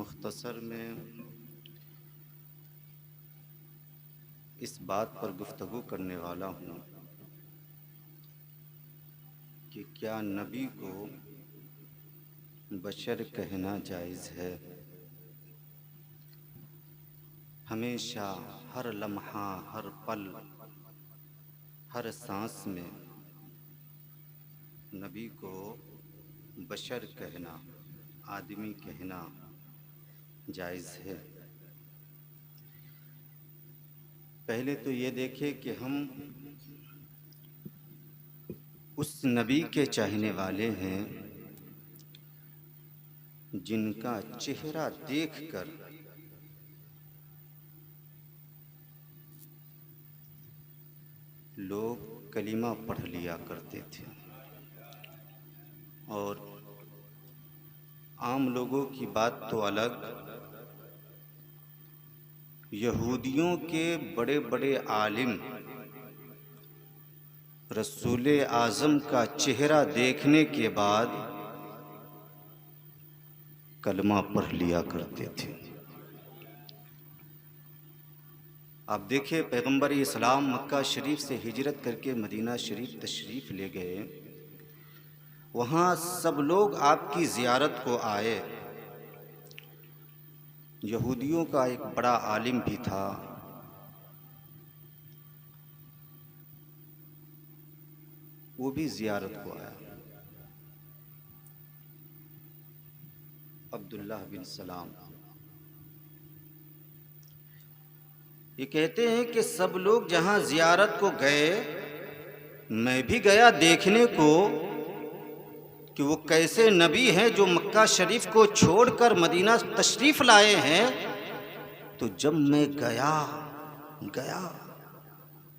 मुख्तसर में इस बात पर गुफ्तगू करने वाला हूँ कि क्या नबी को बशर कहना जायज़ है। हमेशा हर लम्हा, हर पल, हर सांस में नबी को बशर कहना, आदमी कहना जायज़ है। पहले तो ये देखें कि हम उस नबी के चाहने वाले हैं जिनका चेहरा देखकर लोग कलीमा पढ़ लिया करते थे। और आम लोगों की बात तो अलग, यहूदियों के बड़े बड़े आलिम रसूल आज़म का चेहरा देखने के बाद कलमा पढ़ लिया करते थे। आप देखिए, पैगंबर इस्लाम मक्का शरीफ से हिजरत करके मदीना शरीफ तशरीफ़ ले गए। वहाँ सब लोग आपकी ज़ियारत को आए। यहूदियों का एक बड़ा आलिम भी था, वो भी ज़ियारत को आया, अब्दुल्लाह बिन सलाम। ये कहते हैं कि सब लोग जहाँ ज़ियारत को गए, मैं भी गया देखने को कि वो कैसे नबी हैं जो मक्का शरीफ को छोड़कर मदीना तशरीफ़ लाए हैं। तो जब मैं गया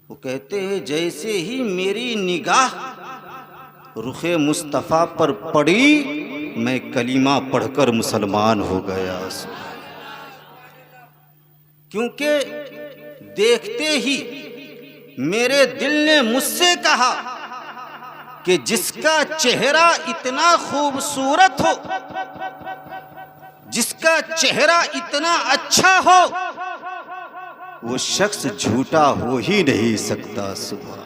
वो कहते हैं जैसे ही मेरी निगाह रुखे मुस्तफ़ा पर पड़ी, मैं कलीमा पढ़कर मुसलमान हो गया। क्योंकि देखते ही मेरे दिल ने मुझसे कहा कि जिसका चेहरा इतना खूबसूरत हो, जिसका चेहरा इतना अच्छा हो, वो शख्स झूठा हो ही नहीं सकता। सुभान।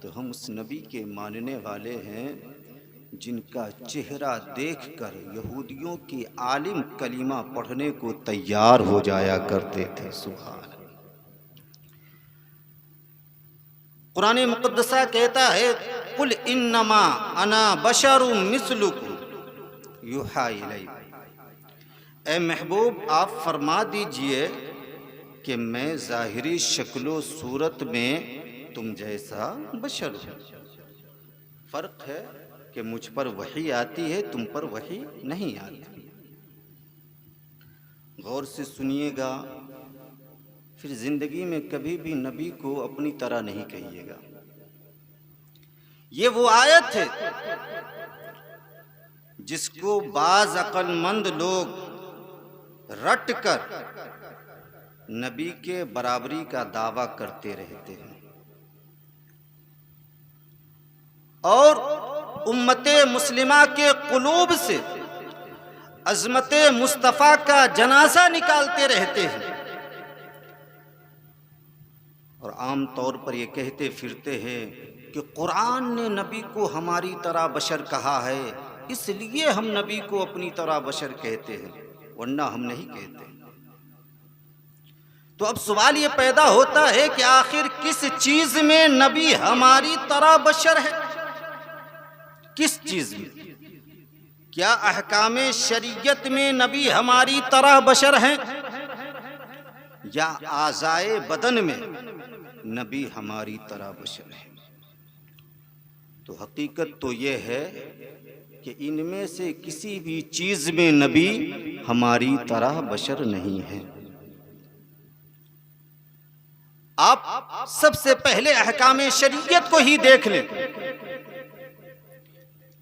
तो हम उस नबी के मानने वाले हैं जिनका चेहरा देखकर यहूदियों के आलिम कलीमा पढ़ने को तैयार हो जाया करते थे। सुभान। कुरान मुक़द्दसा कहता है, कुल इन्नमा अना बशरुम मिस्लुकुम युहा इलैया। ए महबूब, आप फरमा दीजिए कि मैं ज़ाहिरी शक्लो सूरत में तुम जैसा बशर हूँ। फ़र्क है कि मुझ पर वही आती है, तुम पर वही नहीं आती। गौर से सुनिएगा, फिर ज़िंदगी में कभी भी नबी को अपनी तरह नहीं कहिएगा। ये वो आयत है जिसको बाज़ अक्लमंद लोग रट कर नबी के बराबरी का दावा करते रहते हैं और उम्मते मुस्लिमा के कुलूब से अज़मते मुस्तफ़ा का जनाजा निकालते रहते हैं। और आम तौर पर ये कहते फिरते हैं कि कुरान ने नबी को हमारी तरह बशर कहा है, इसलिए हम नबी को अपनी तरह बशर कहते हैं, वरना हम नहीं कहते। तो अब सवाल ये पैदा होता है कि आखिर किस चीज़ में नबी हमारी तरह बशर है? किस चीज़ में? क्या अहकामे शरीयत में नबी हमारी तरह बशर हैं, या आज़ाए बदन में नबी हमारी तरह बशर है? तो हकीकत तो ये है कि इनमें से किसी भी चीज़ में नबी हमारी तरह बशर नहीं है। आप सबसे पहले अहकामे शरीयत को ही देख लें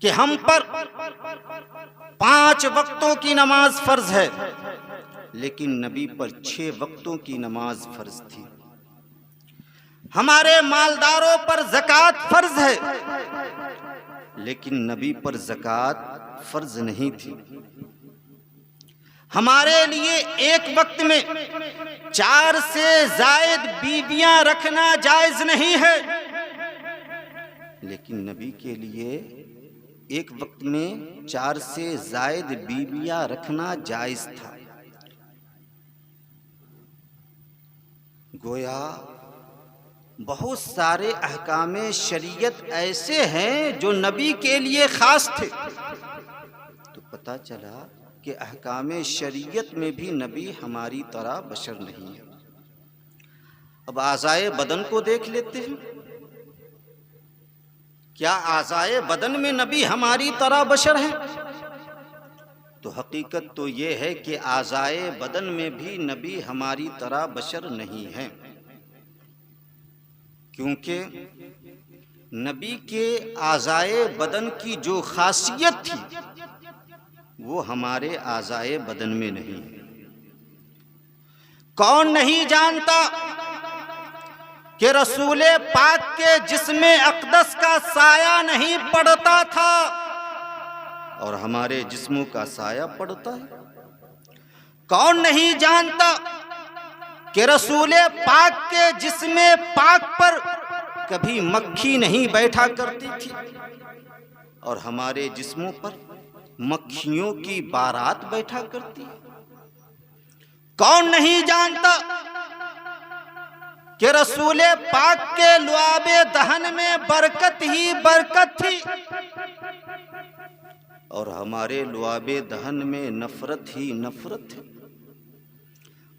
कि हम पर 5 वक्तों की नमाज फर्ज है, लेकिन नबी पर 6 वक्तों की नमाज फर्ज थी। हमारे मालदारों पर ज़कात फर्ज है, लेकिन नबी पर ज़कात फर्ज नहीं थी। हमारे लिए एक वक्त में 4 से जायद बीवियां रखना जायज नहीं है, लेकिन नबी के लिए एक वक्त में 4 से जायद बीवियां रखना जायज था। गोया बहुत सारे अहकामे शरीयत ऐसे हैं जो नबी के लिए खास थे। तो पता चला कि अहकामे शरीयत में भी नबी हमारी तरह बशर नहीं है। अब आज़ाए बदन को देख लेते हैं। क्या आज़ाए बदन में नबी हमारी तरह बशर हैं? तो हकीकत तो ये है कि आज़ाए बदन में भी नबी हमारी तरह बशर नहीं हैं, क्योंकि नबी के आज़ाए बदन की जो खासियत थी वो हमारे आज़ाए बदन में नहीं है। कौन नहीं जानता कि रसूले पाक के जिस्मे अक़दस का साया नहीं पड़ता था और हमारे जिस्मों का साया पड़ता है। कौन नहीं जानता कि रसूले पाक के जिस्मे पाक पर कभी मक्खी नहीं बैठा करती थी और हमारे जिस्मों पर मक्खियों की बारात बैठा करती है। कौन नहीं जानता कि रसूले पाक के लुआबे दहन में बरकत ही बरकत थी और हमारे लुआबे दहन में नफरत ही नफरत है।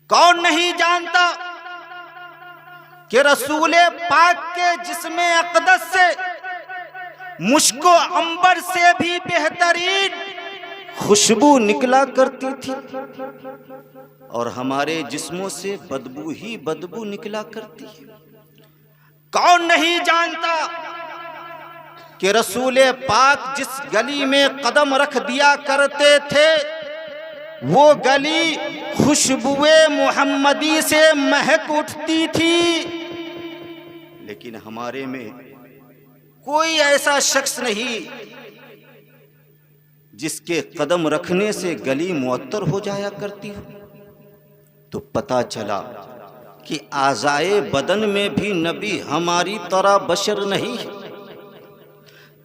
कौन नहीं जानता कि रसूले पाक के जिस्मे अक़दस से मुश्को अंबर से भी बेहतरीन खुशबू निकला करती थी और हमारे जिस्मों से बदबू ही बदबू निकला करती है। कौन नहीं जानता कि रसूले पाक जिस गली में कदम रख दिया करते थे वो गली खुशबुए मुहम्मदी से महक उठती थी, लेकिन हमारे में कोई ऐसा शख्स नहीं जिसके कदम रखने से गली मुअत्तर हो जाया करती हो। तो पता चला कि आज़ाए बदन में भी नबी हमारी तरह बशर नहीं है।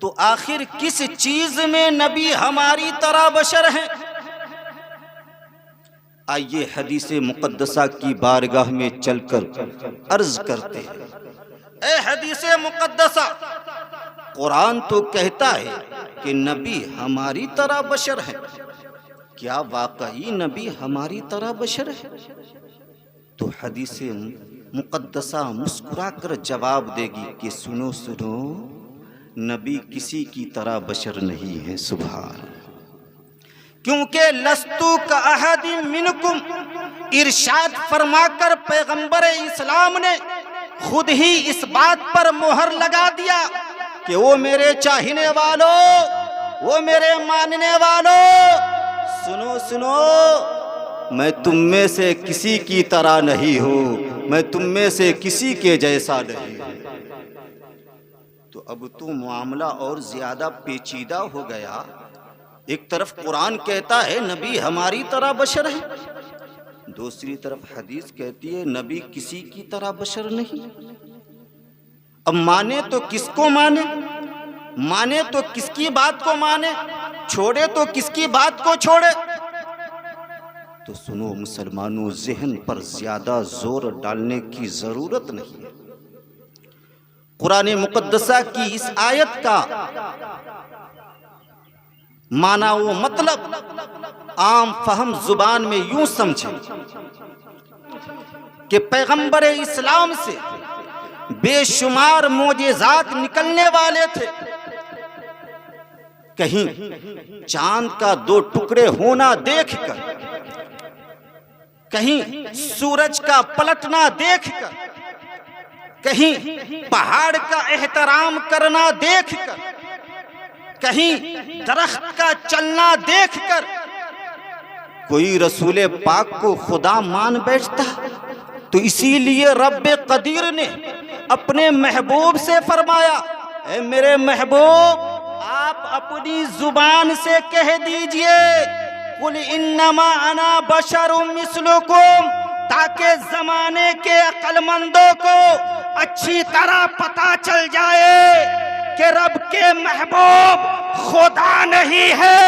तो आखिर किस चीज में नबी हमारी तरह बशर हैं? आइए हदीस मुक़द्दसा की बारगाह में चलकर अर्ज करते हैं। ए हदीस मुक़द्दसा, कुरान तो कहता है कि नबी हमारी तरह बशर है। क्या वाकई नबी हमारी तरह बशर है? तो हदीस मुक़द्दसा मुस्कुरा कर जवाब देगी कि सुनो सुनो, नबी किसी की तरह बशर नहीं है। सुभान, क्योंकि लस्तु का अहदी मिनकुम इरशाद फरमाकर पैगंबर इस्लाम ने खुद ही इस बात पर मोहर लगा दिया कि वो मेरे चाहने वालों, वो मेरे मानने वालों, सुनो सुनो, मैं तुम में से किसी की तरह नहीं हूँ, मैं तुम में से किसी के जैसा नहीं हूँ। तो अब तो मामला और ज्यादा पेचीदा हो गया। एक तरफ कुरान कहता है नबी हमारी तरह बशर है, दूसरी तरफ हदीस कहती है नबी किसी की तरह बशर नहीं। अब माने तो किसको माने? माने तो किसकी बात को माने, छोड़े तो किसकी बात को छोड़े? तो सुनो मुसलमानों, ज़हन पर ज्यादा जोर डालने की जरूरत नहीं है। कुरान मुक़द्दसा की इस आयत का माना वो मतलब आम फहम जुबान में यूं समझें कि पैगंबर इस्लाम से बेशुमार मोजेज़ात निकलने वाले थे। कहीं चांद का 2 टुकड़े होना देखकर, कहीं सूरज का पलटना देखकर, कहीं पहाड़ का एहतराम करना देखकर, कहीं दरख्त का चलना देखकर कोई रसूले पाक को खुदा मान बैठता। तो इसीलिए रब्बे कदीर ने अपने महबूब से फरमाया, ऐ मेरे महबूब, आप अपनी जुबान से कह दीजिए कुल इन्नमा अना बशरुम मिस्लुकुम, ताकि जमाने के अक्लमंदों को अच्छी तरह पता चल जाए कि रब के महबूब खुदा नहीं है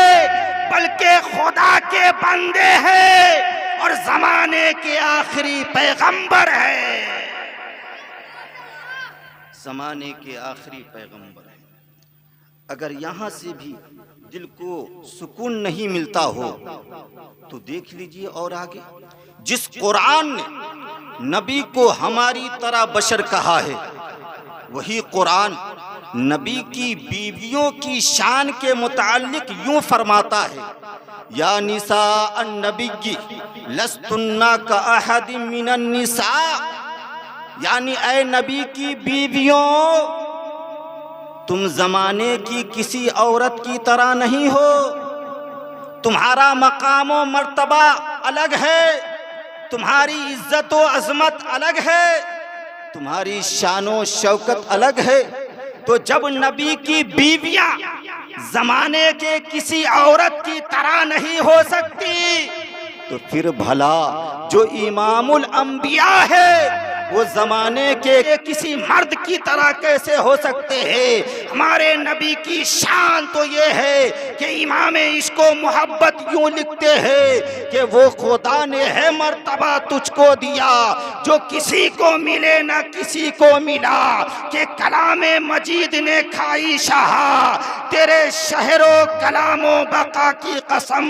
बल्कि खुदा के बंदे हैं और जमाने के आखिरी पैगंबर है। जमाने के आखिरी पैगंबर है। अगर यहाँ से भी दिल को सुकून नहीं मिलता हो तो देख लीजिए और आगे, जिस कुरान ने नबी को हमारी तरह बशर कहा है, वही कुरान नबी की बीवियों की शान के मुताल्लिक यूं फरमाता है, या निसा अन्नबी लस्तुन्ना का अहद मिनन निसा, यानी ऐ नबी की बीवियों, तुम जमाने की किसी औरत की तरह नहीं हो। तुम्हारा मकाम व मर्तबा अलग है, तुम्हारी इज्जत व अजमत अलग है, तुम्हारी शान व शौकत अलग है। तो जब नबी की बीवियां जमाने के किसी औरत की तरह नहीं हो सकती, तो फिर भला जो इमामुल अंबिया है वो जमाने के किसी मर्द की तरह कैसे हो सकते हैं। हमारे नबी की शान तो ये है कि इमाम इसको मोहब्बत यूं लिखते हैं कि वो खुदा ने है मर्तबा तुझको दिया जो किसी को मिले ना किसी को मिला, कि कलामे मजीद ने खाई शाह तेरे शहरो कलामो बका की कसम,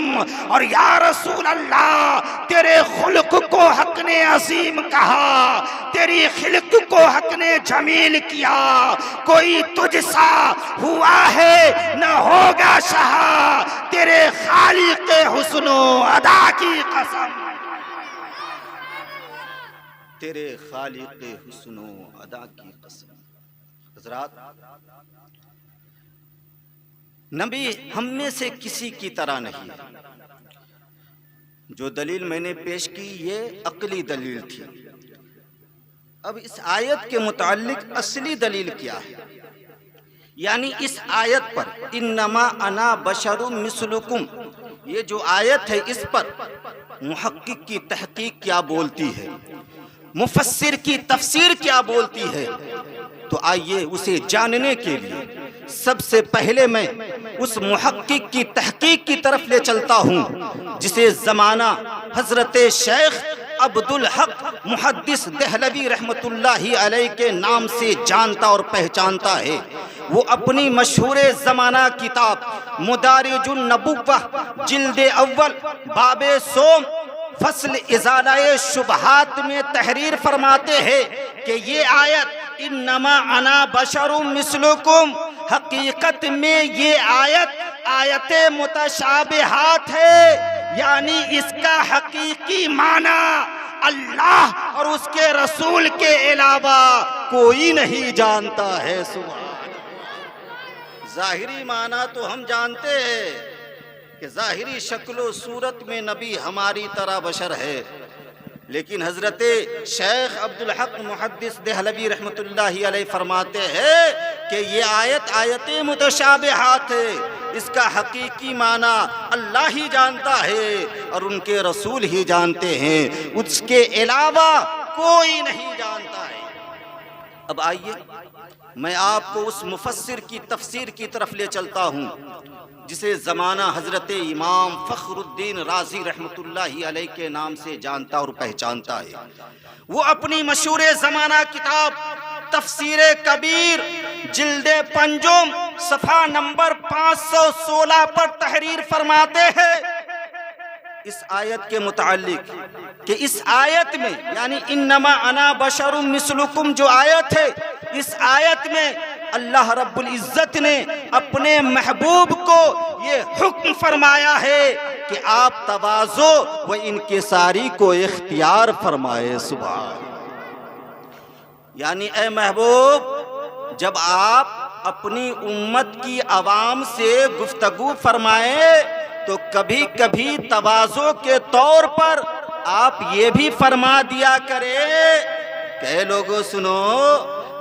और या रसूल अल्लाह तेरे खुल्क को हक ने अजीम कहा, तेरी खिल्क को हक ने जमील किया, कोई तुझसा हुआ है न होगा शाह तेरे खालिक हुस्नो अदा की कसम, तेरे खालिक हुस्नो अदा की कसम। हज़रात, नबी हम में से किसी की तरह नहीं है। जो दलील मैंने पेश की ये अक्ली दलील थी। अब इस आयत के मुताल्लिक असली दलील क्या है, यानी इस आयत पर इन्नमा अना बशरुम मिस्लुकुम, ये जो आयत है इस पर मुहक्किक की तहकीक क्या बोलती है, मुफस्सिर की तफसीर क्या बोलती है। तो आइए उसे जानने के लिए सबसे पहले मैं उस मुहक्किक की तहकीक की तरफ ले चलता हूँ जिसे ज़माना हज़रत शेख अब्दुल हक मुहद्दिस देहलवी रहमतुल्लाही अलैह के नाम से जानता और पहचानता है। वो अपनी मशहूर ज़माना किताब मुदारिजुन नबुव्वह जिल्दे अव्वल बाबे सोम फसल इज़ालाए शुबहात में तहरीर फरमाते हैं कि ये आयत इन्नमा अना बशरुम मिस्लुकुम, हकीकत में ये आयत मुतशाबिहात है, यानी इसका हकीकी माना अल्लाह और उसके रसूल के अलावा कोई नहीं जानता है। सुभान। जाहिरी माना तो हम जानते हैं कि जाहिरी शक्लो सूरत में नबी हमारी तरह बशर है, लेकिन हजरत शेख अब्दुल हक मुहद्दिस देहलवी रहमतुल्लाही अलैह फरमाते हैं कि ये आयत मुतशाबिहात है, इसका हकीकी माना अल्लाह ही जानता है और उनके रसूल ही जानते हैं, उसके अलावा कोई नहीं जानता है। अब आइए मैं आपको उस मुफस्सिर की तफसीर की तरफ ले चलता हूँ जिसे ज़माना हज़रत इमाम फ़खरुद्दीन राज़ी रहमतुल्लाही अलैह के नाम से जानता और पहचानता है। वो अपनी मशहूर ज़माना किताब तफसीर कबीर जिल्दे पंजुम सफ़ा नंबर 516 पर तहरीर फरमाते हैं इस आयत के मुताल्लिक कि इस आयत में यानी इन्नमा अना बशरुम मिस्लुकुम जो आयत है, इस आयत में अल्लाह रब्बुल इज़्ज़त ने अपने महबूब को ये हुक्म फरमाया है कि आप तवाज़ो व इनकिसारी को इख्तियार फरमाए। सुभान। यानी ए महबूब, जब आप अपनी उम्मत की आवाम से गुफ्तगू फरमाए तो कभी कभी तवाज़ो के तौर पर आप ये भी फरमा दिया करें कि लोगों सुनो,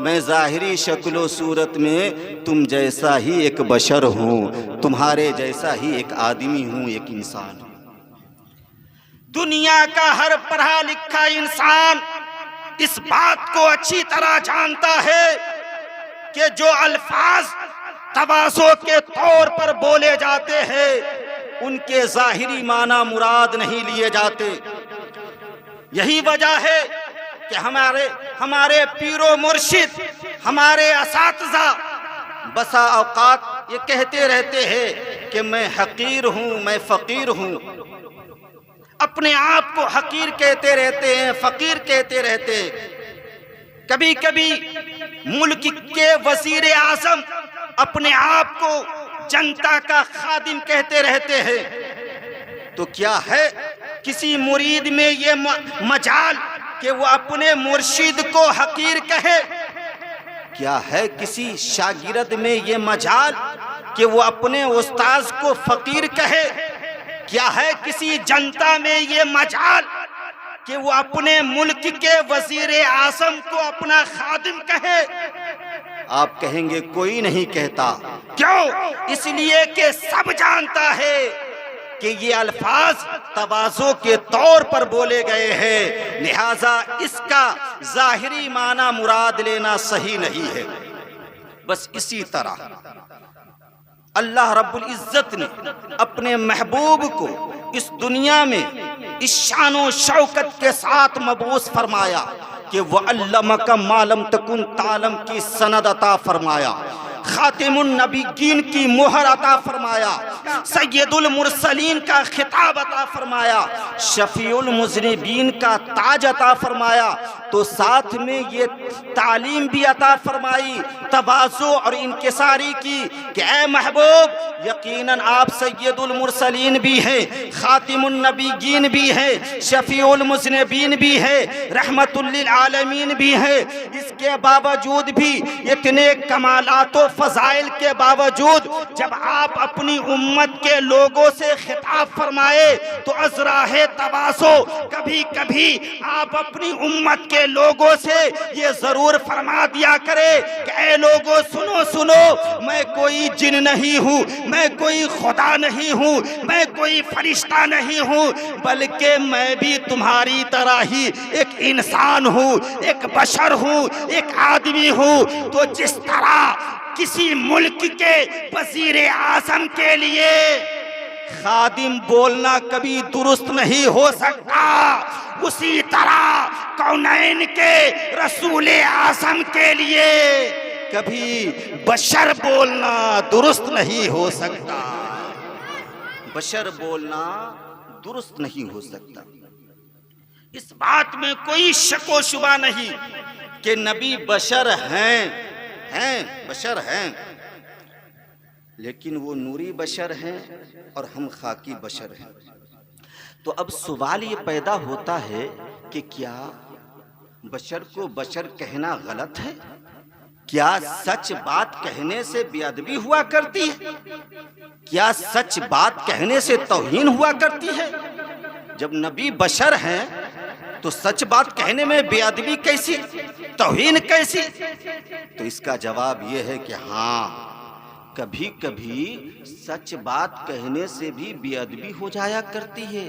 मैं ज़ाहिरी शक्लो सूरत में तुम जैसा ही एक बशर हूँ, तुम्हारे जैसा ही एक आदमी हूँ, एक इंसान हूँ। दुनिया का हर पढ़ा लिखा इंसान इस बात को अच्छी तरह जानता है कि जो अल्फाज तवाज़ो के तौर पर बोले जाते हैं उनके ज़ाहिरी माना मुराद नहीं लिए जाते। यही वजह है कि हमारे पीरो मुर्शिद, हमारे असातिज़ा बसा औकात ये कहते रहते हैं कि मैं हकीर हूँ, मैं फ़कीर हूँ। अपने आप को हकीर कहते रहते हैं, फ़कीर कहते रहते हैं। कभी कभी मुल्क के वज़ीर आज़म अपने आप को जनता का खादिम कहते रहते हैं। तो क्या है किसी मुरीद में ये मजाल कि वो अपने मुर्शिद को हकीर कहे? क्या है किसी शागिर्द में ये मजाल कि वो अपने उस्ताद को फकीर कहे? क्या है किसी जनता में ये मजाल कि वो अपने मुल्क के वजीर आज़म को अपना खादिम कहे? आप कहेंगे कोई नहीं कहता। क्यों? इसलिए कि सब जानता है कि ये अल्फाज तवाज़ो के तौर पर बोले गए हैं, लिहाजा इसका ज़ाहिरी माना मुराद लेना सही नहीं है। बस इसी तरह अल्लाह रब्बुल इज़्ज़त ने अपने महबूब को इस दुनिया में इस शानो शौकत के साथ मबूस फरमाया कि वह अल्लमका मालम तकुन तालम की सनद अता फरमाया, खातिमुन नबीयीन की मोहर अता फरमाया, सैयदुल मुरसलीन का खिताब अता फरमाया, शफीउल मुज़निबीन का ताज अता फरमाया। तो साथ में ये तालीम भी अता फरमाई तवाज़ो और इनकिसारी की कि ऐ महबूब यकीनन आप सैयदुल मुरसलीन भी हैं, खातिमुन नबीयीन भी हैं, शफीउल मुज़निबीन भी हैं, रहमतुल लिल आलमीन भी हैं। इसके बावजूद भी इतने कमालात व फ़ज़ाइल के बावजूद जब आप अपनी उम्मत के लोगों से खिताब फरमाए तो अज़राहे तवाज़ो कभी कभी आप अपनी उम्मत के लोगों से ये ज़रूर फरमा दिया करे कि ऐ लोगों सुनो सुनो, मैं कोई जिन नहीं हूँ, मैं कोई खुदा नहीं हूँ, मैं कोई फरिश्ता नहीं हूँ, बल्कि मैं भी तुम्हारी तरह ही एक इंसान हूँ, एक बशर हूँ, एक आदमी हूँ। तो जिस तरह किसी मुल्क के वज़ीर आज़म के लिए खादिम बोलना कभी दुरुस्त नहीं हो सकता, उसी तरह कौनैन के रसूल आज़म के लिए कभी बशर बोलना दुरुस्त नहीं हो सकता। बशर बोलना दुरुस्त नहीं हो सकता। इस बात में कोई शक व शुबा नहीं कि नबी बशर हैं, बशर हैं, लेकिन वो नूरी बशर हैं और हम खाकी बशर हैं। तो अब सवाल ये पैदा होता है कि क्या बशर को बशर कहना गलत है? क्या सच बात कहने से बेअदबी हुआ करती है? क्या सच बात कहने से तौहीन हुआ करती है? जब नबी बशर हैं तो सच बात कहने में बेअदबी कैसी, तौहीन कैसी? तो इसका जवाब यह है कि हाँ, कभी कभी सच बात कहने से भी बेअदबी हो जाया करती है,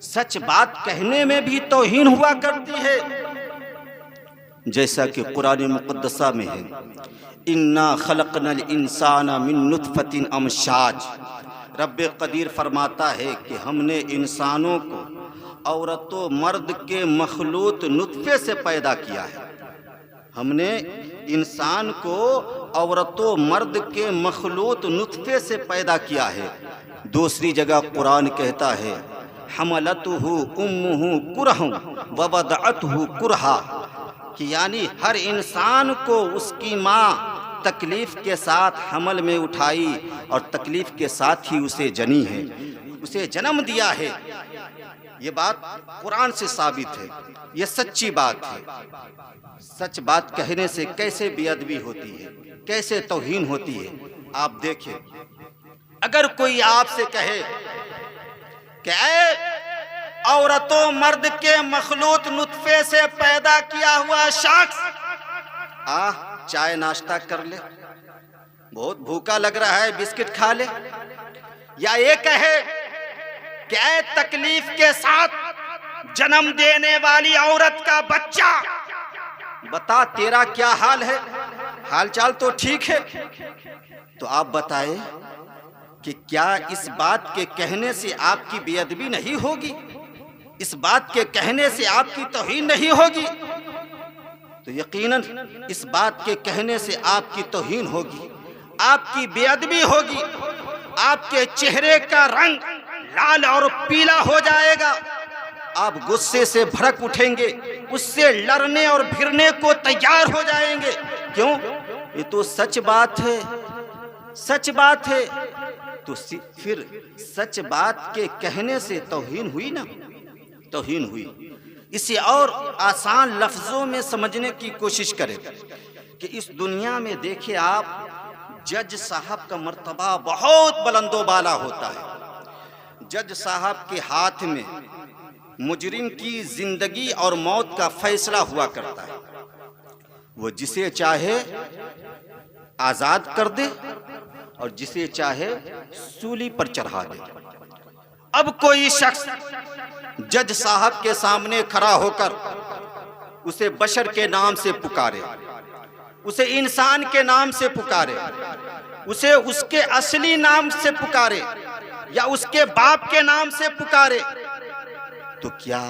सच बात कहने में भी तौहीन हुआ करती है। जैसा कि कुरान मुक़द्दसा में है, इन्ना खलक़नल इंसाना मिन नुत्फ़तिन अमशाज। रब्बे क़दीर फरमाता है कि हमने इंसानों को औरत व मर्द के मखलूत नुत्फ़े से पैदा किया है। हमने इंसान को औरत व मर्द के मखलूत नुत्फ़े से पैदा किया है। दूसरी जगह कुरान कहता है हमलतहु उम्मुहु कुरहन व वदअतहु कुरहा, कि यानी हर इंसान को उसकी माँ तकलीफ़ के साथ हमल में उठाई और तकलीफ़ के साथ ही उसे जनी है, उसे जन्म दिया है। ये बात कुरान से साबित है, ये सच्ची बात है। सच बात कहने से कैसे बेअदबी होती है, कैसे तौहीन होती है। आप देखें, अगर कोई आपसे कहे कि ऐ औरतों मर्द के मखलूत नुत्फे से पैदा किया हुआ शख्स, चाय नाश्ता कर ले, बहुत भूखा लग रहा है, बिस्किट खा ले। या ये कहे क्या तकलीफ के साथ जन्म देने वाली औरत का बच्चा, बता तेरा क्या हाल है? हालचाल तो ठीक है, तो आप बताएं कि क्या इस बात के कहने से आपकी बेअदबी नहीं होगी? इस बात के कहने से आपकी तौहीन नहीं होगी? तो यकीनन इस बात के कहने से आपकी तौहीन होगी, आपकी बेअदबी होगी, आपके चेहरे का रंग लाल और पीला हो जाएगा, आप गुस्से से भड़क उठेंगे, उससे लड़ने और भिड़ने को तैयार हो जाएंगे। क्यों? ये तो सच बात है, सच बात है। तो फिर सच बात के कहने से तौहीन हुई ना, तौहीन हुई। इसे और आसान लफ्जों में समझने की कोशिश करें कि इस दुनिया में देखिए आप, जज साहब का मर्तबा बहुत बुलंदोबाला होता है। जज साहब के हाथ में मुजरिम की जिंदगी और मौत का फैसला हुआ करता है। वो जिसे चाहे आजाद कर दे और जिसे चाहे सूली पर चढ़ा दे। अब कोई शख्स जज साहब के सामने खड़ा होकर उसे बशर के नाम से पुकारे, उसे इंसान के नाम से पुकारे, उसे उसके असली नाम से पुकारे या उसके बाप के नाम से पुकारे, तो क्या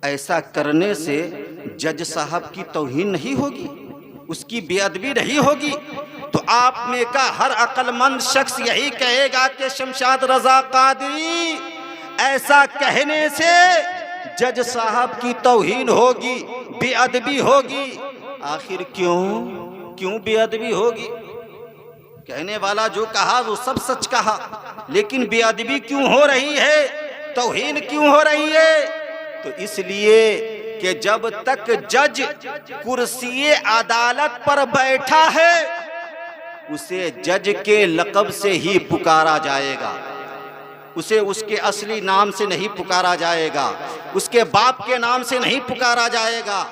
ऐसा करने से जज साहब की तौहीन नहीं होगी, उसकी बेअदबी नहीं होगी? तो आप में का हर अक्लमंद शख्स यही कहेगा कि शमशाद रजा कादरी, ऐसा कहने से जज साहब की तौहीन होगी, बेअदबी होगी। आखिर क्यों बेअदबी होगी? कहने वाला जो कहा वो सब सच कहा, लेकिन बेअदबी क्यों हो रही है, तौहीन क्यों हो रही है? तो इसलिए कि जब तक जज कुर्सी अदालत पर बैठा है, उसे जज के लक़ब से ही पुकारा जाएगा, उसे उसके असली नाम से नहीं पुकारा जाएगा, उसके बाप के नाम से नहीं पुकारा जाएगा,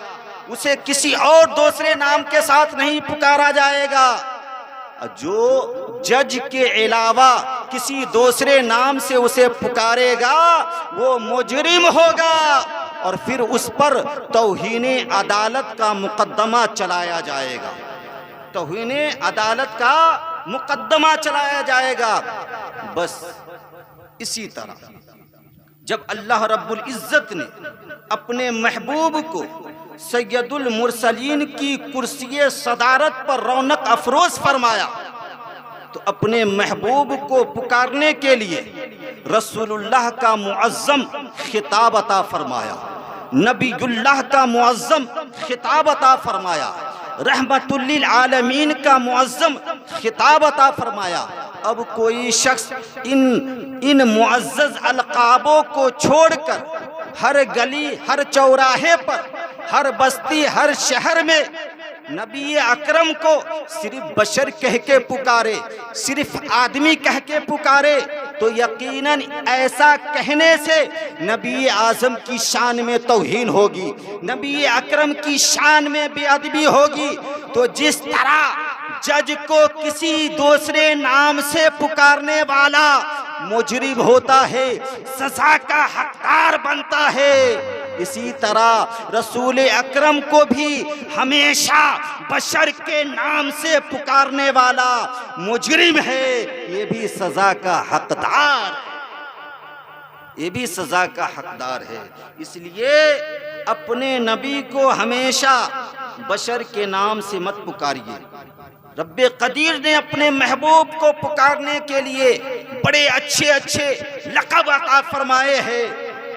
उसे किसी और दूसरे नाम के साथ नहीं पुकारा जाएगा। जो जज के अलावा किसी दूसरे नाम से उसे पुकारेगा वो मुजरिम होगा और फिर उस पर तौहीने अदालत का मुकदमा चलाया जाएगा, तौहीने अदालत का मुकदमा चलाया जाएगा। बस इसी तरह जब अल्लाह रब्बुल इज्जत ने अपने महबूब को सैयदुल मुरसलीन की कुर्सी सदारत पर रौनक अफरोज फरमाया, तो अपने महबूब को पुकारने के लिए रसूलुल्लाह का मुअज्जम खिताब अता फरमाया, नबीयुल्लाह का मुअज्जम खिताब अता फरमाया, रहमतुल लिल आलमीन का मुअज्जम खिताब अता फरमाया। अब कोई शख्स इन मुअज़्ज़ज़ अलक़ाबों को छोड़कर हर गली, हर चौराहे पर, हर बस्ती, हर शहर में नबी अकरम को सिर्फ बशर कह के पुकारे, सिर्फ आदमी कह के पुकारे, तो यकीनन ऐसा कहने से नबी आज़म की शान में तौहीन होगी, नबी अकरम की शान में बेअदबी होगी। तो जिस तरह जज को किसी दूसरे नाम से पुकारने वाला मुजरिम होता है, सजा का हकदार बनता है, इसी तरह रसूल अकरम को भी हमेशा बशर के नाम से पुकारने वाला मुजरिम है, ये भी सजा का हकदार, ये भी सजा का हकदार है। इसलिए अपने नबी को हमेशा बशर के नाम से मत पुकारिए। रब्बे कदीर ने अपने महबूब को पुकारने के लिए बड़े अच्छे अच्छे लक़ब अता फरमाए हैं।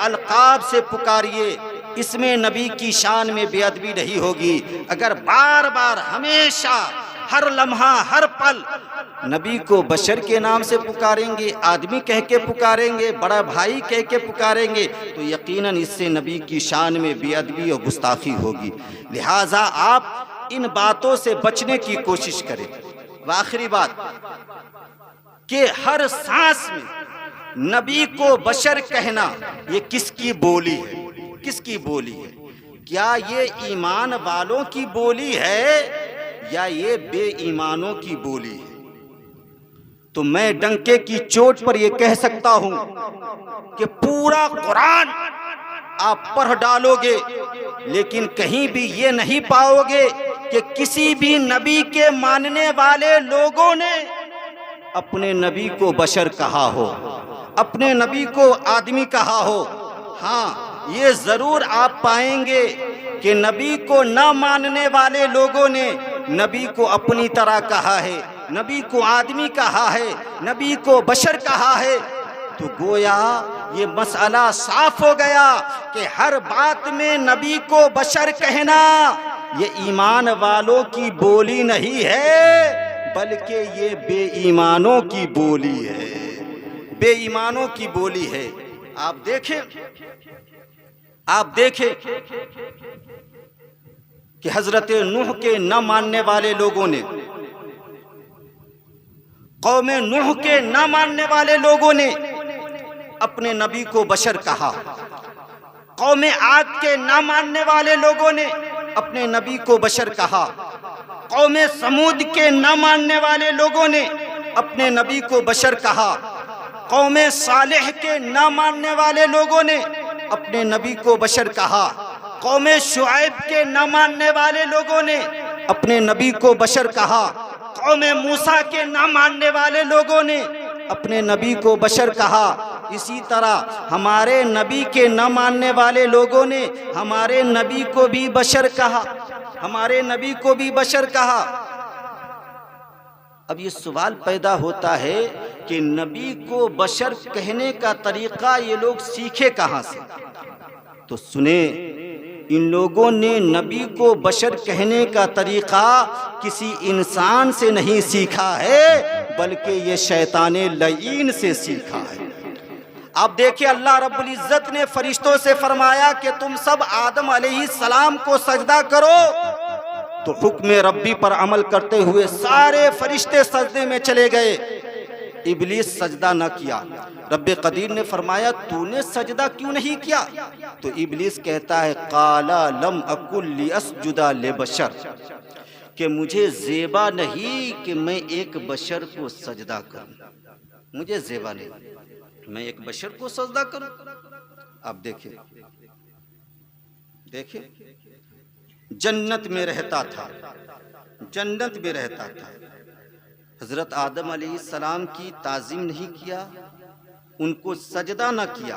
अलक़ाब से पुकारिए, इसमें नबी की शान में बेअदबी नहीं होगी। अगर बार बार हमेशा हर लम्हा हर पल नबी को बशर के नाम से पुकारेंगे, आदमी कह के पुकारेंगे, बड़ा भाई कह के पुकारेंगे, तो यकीनन इससे नबी की शान में बेअदबी और गुस्ताखी होगी। लिहाजा आप इन बातों से बचने की कोशिश करें। आखिरी बात कि हर सांस में नबी को बशर कहना ये किसकी बोली है, किसकी बोली है? क्या ये ईमान वालों की बोली है या ये बेईमानों की बोली है? तो मैं डंके की चोट पर यह कह सकता हूं कि पूरा कुरान आप पढ़ डालोगे, लेकिन कहीं भी ये नहीं पाओगे कि किसी भी नबी के मानने वाले लोगों ने अपने नबी को बशर कहा हो, अपने नबी को आदमी कहा हो। हाँ, ये जरूर आप पाएंगे कि नबी को न मानने वाले लोगों ने नबी को अपनी तरह कहा है, नबी को आदमी कहा है, नबी को बशर कहा है। तो गोया ये मसला साफ हो गया कि हर बात में नबी को बशर कहना ये ईमान वालों की बोली नहीं है, बल्कि ये बेईमानों की बोली है, बेईमानों की बोली है। आप देखें कि हजरत नूह के न मानने वाले लोगों ने, कौम नूह के न मानने वाले लोगों ने अपने नबी को बशर कहा। कौम आद के न मानने वाले लोगों ने अपने नबी को बशर कहा। कौम समूद के न मानने वाले लोगों ने अपने नबी को बशर कहा। कौम सालेह के न मानने वाले लोगों ने अपने नबी को बशर कहा। कौम शुआइब के न मानने वाले लोगों ने अपने नबी को बशर कहा। कौम मूसा के न मानने वाले लोगों ने अपने नबी को बशर कहा। इसी तरह हमारे नबी के न मानने वाले लोगों ने हमारे नबी को भी बशर कहा, हमारे नबी को भी बशर कहा। अब ये सवाल पैदा होता है कि नबी को बशर कहने का तरीका ये लोग सीखे कहाँ से? तो सुने, इन लोगों ने नबी को बशर कहने का तरीका किसी इंसान से नहीं सीखा है, बल्कि ये शैताने लईन से सीखा है। आप देखिए, अल्लाह रब्बुल इज्जत ने फरिश्तों से फरमाया कि तुम सब आदम अलैहिस्सलाम को सजदा करो, तो हुक्म रब्बी पर अमल करते हुए सारे फरिश्ते सजदे में चले गए। इब्लीस सजदा न किया। रब्बे कदीर ने फरमाया तूने सजदा क्यों नहीं किया? तो इब्लीस कहता है काला लम अकुल लिअस्जुदा लिबशर, कि मुझे ज़ेबा नहीं कि मैं एक बशर को सजदा करूं, मुझे ज़ेबा नहीं मैं एक बशर को सजदा करूं। अब देखिए जन्नत में रहता था, जन्नत में रहता था, हजरत आदम अलैहिस्सलाम की ताज़ीम नहीं किया, उनको सजदा न किया,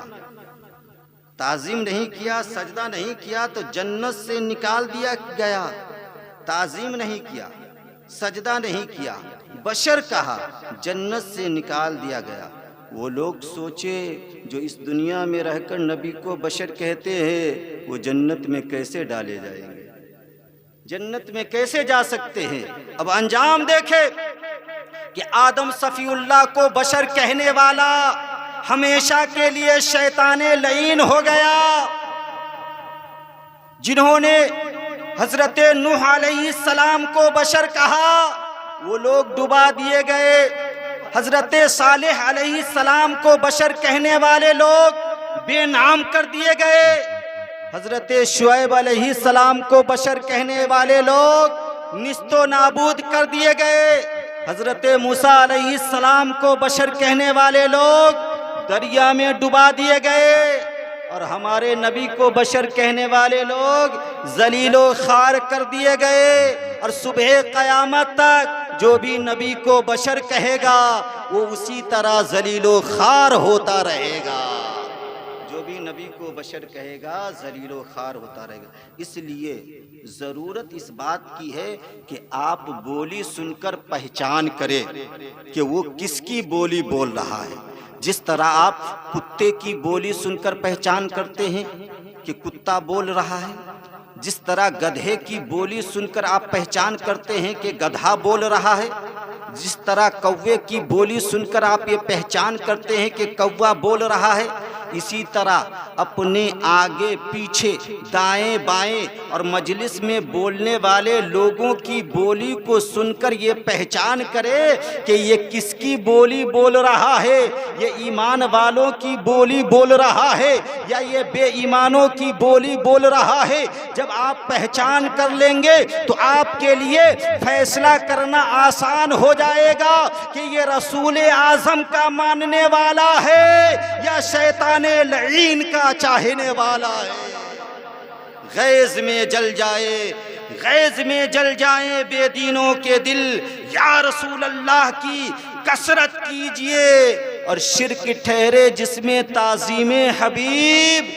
ताज़ीम नहीं किया, सजदा नहीं किया, तो जन्नत से निकाल दिया गया। ताज़ीम नहीं किया, सजदा नहीं किया, बशर कहा, जन्नत से निकाल दिया गया। वो लोग सोचे जो इस दुनिया में रहकर नबी को बशर कहते हैं, वो जन्नत में कैसे डाले जाएंगे, जन्नत में कैसे जा सकते हैं। अब अंजाम देखे कि आदम सफ़ीउल्लाह को बशर कहने वाला हमेशा के लिए शैताने लईन हो गया। जिन्होंने हजरत नूह अलैहिस्सलाम को बशर कहा, वो लोग डुबा दिए गए। हजरत सालेह अलैहिस्सलाम को बशर कहने वाले लोग बेनाम कर दिए गए। हजरत शुएब अलैहिस्सलाम को बशर कहने वाले लोग निस्तो नाबूद कर दिए गए। हजरत मूसा अलैहिस्सलाम को बशर कहने वाले लोग दरिया में डुबा दिए गए, और हमारे नबी को बशर कहने वाले लोग जलीलो खार कर दिए गए। और सुबह क़यामत तक जो भी नबी को बशर कहेगा वो उसी तरह जलीलो खार होता रहेगा। जो भी नबी को बशर कहेगा जलीलो खार होता रहेगा। इसलिए ज़रूरत इस बात की है कि आप बोली सुनकर पहचान करें कि वो किसकी बोली बोल रहा है। जिस तरह आप कुत्ते की बोली सुनकर पहचान करते हैं कि कुत्ता बोल रहा है, जिस तरह गधे की बोली सुनकर आप पहचान करते हैं कि गधा बोल रहा है, जिस तरह कौवे की बोली सुनकर आप ये पहचान करते हैं कि कौवा बोल रहा है, इसी तरह अपने आगे पीछे दाएं बाएं और मजलिस में बोलने वाले लोगों की बोली को सुनकर ये पहचान करे कि ये किसकी बोली बोल रहा है, ये ईमान वालों की बोली बोल रहा है या ये बेईमानों की बोली बोल रहा है। जब आप पहचान कर लेंगे तो आपके लिए फैसला करना आसान हो जाएगा कि ये रसूल आजम का मानने वाला है या शैताने लईन का चाहने वाला है। गैज़ में जल जाए, गैज़ में जल जाए बेदीनों के दिल, या रसूल अल्लाह की कसरत कीजिए और शिर्क ठहरे जिसमें ताज़ीमे हबीब,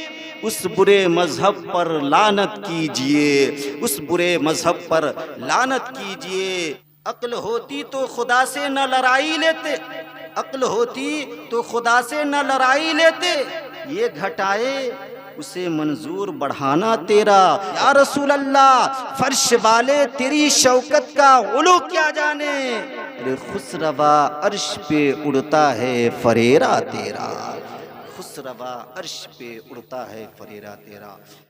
उस बुरे मजहब पर लानत कीजिए, उस बुरे मजहब पर लानत कीजिए। अक्ल होती तो खुदा से न लड़ाई लेते, अक्ल होती तो खुदा से न लड़ाई लेते, ये घटाए उसे मंजूर बढ़ाना तेरा। या रसूल अल्लाह फर्श वाले तेरी शौकत का उलू क्या जाने, अरे खुसरवा अर्श पे उड़ता है फरेरा तेरा, खुसरवा अर्श पे उड़ता है फरेरा तेरा।